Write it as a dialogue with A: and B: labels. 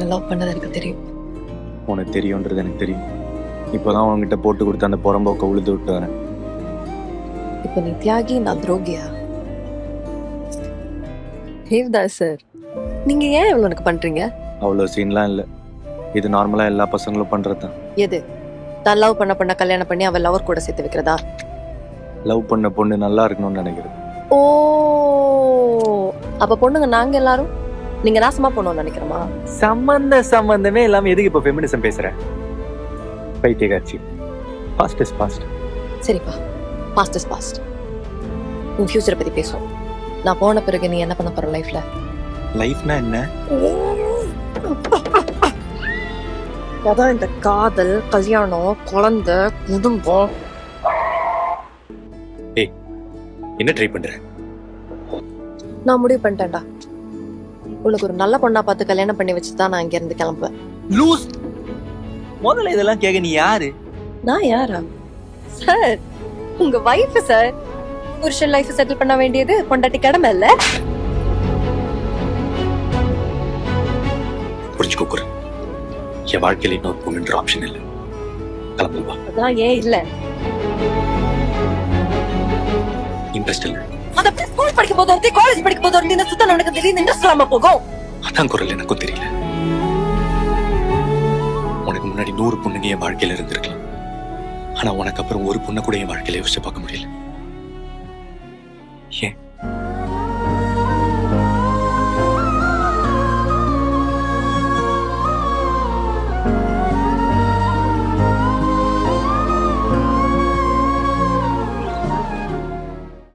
A: அவன் லவ் பண்ணது எனக்கு தெரியும்.
B: உனக்கு தெரியுன்றது எனக்கு தெரியும். இப்போதான் உன்கிட்ட போட்டு கொடுத்த அந்த புறம்போக்க உழுது விட்டு வரேன்.
A: இப்போ நீ தியாகி, நான் துரோகியா? தேவ்தாஸ் சார், நீங்க ஏன் இவ்வளவு எனக்கு பண்றீங்க?
B: அவ்வளோ சீன்லாம் இல்லை. இது நார்மலாக எல்லா பசங்களும் பண்ணுறது தான்.
A: எது? தான் லவ் பண்ண கல்யாணம் பண்ணி அவன் லவர் கூட சேர்த்து வைக்கிறதா?
B: லவ் பண்ண பொண்ணு நல்லா இருக்கணும்னு நினைக்கிறேன்.
A: ஓ, அப்ப பொண்ணுங்க நாங்க எல்லாரும் நீங்க நாசமா போகணும்னு நினைக்கிறோமா?
B: சம்பந்தமே இல்லாம எதுக்கு இப்போ ஃபெமினிசம் பேசுற? பைத்தியக்காட்சி. Past is past.
A: சரிப்பா, பாஸ்ட் இஸ் பாஸ்ட். உன் ஃபியூச்சரை பத்தி பேசுவோம். நான் போன பிறகு நீ என்ன பண்ண போற லைஃப்ல?
B: லைஃப்னா என்ன?
A: அதான் இந்த காதல், கல்யாணம், குழந்தை, குடும்பம்.
B: ஏய், என்ன ட்ரை பண்ற?
A: நான் முடிவு பண்ணிட்டேன்டா. உனக்கு ஒரு நல்ல பொண்ணா பார்த்து கல்யாணம் பண்ணி வச்சுதான் நான் இங்க இருந்து கிளம்புவேன்.
B: லூஸ். முதல்ல இதெல்லாம் கேட்க நீ யாரு?
A: நான் யாரா? சார், உங்க வைஃப் சார். புருஷன் லைஃப் செட்டில் பண்ண வேண்டியது பொண்டாட்டி கடமை இல்ல?
B: புரிஞ்சுக்கோ குரு. என் வாழ்க்கையில இன்னொரு பொண்ணுன்ற ஆப்ஷன் இல்லை. கிளம்பு வா.
A: அதான் ஏன் இல்ல?
B: இன்ட்ரெஸ்ட் இல்லை.
A: அந்த ஸ்கூல் படிக்கும் போது ஒருத்தி, காலேஜ் படிக்கும் போது ஒருத்தி, இந்த சுத்தம் உனக்கு திடீர்னு இன்ட்ரெஸ்ட் இல்லாம போகும்.
B: அதான் குரல் எனக்கும் தெரியல. உனக்கு முன்னாடி 100 பொண்ணுங்க என் வாழ்க்கையில இருந்திருக்கலாம். ஆனா உனக்கு அப்புறம் ஒரு பொண்ணை கூட என் வாழ்க்கையில யோசிச்சு பார்க்க முடியல. ஏன்?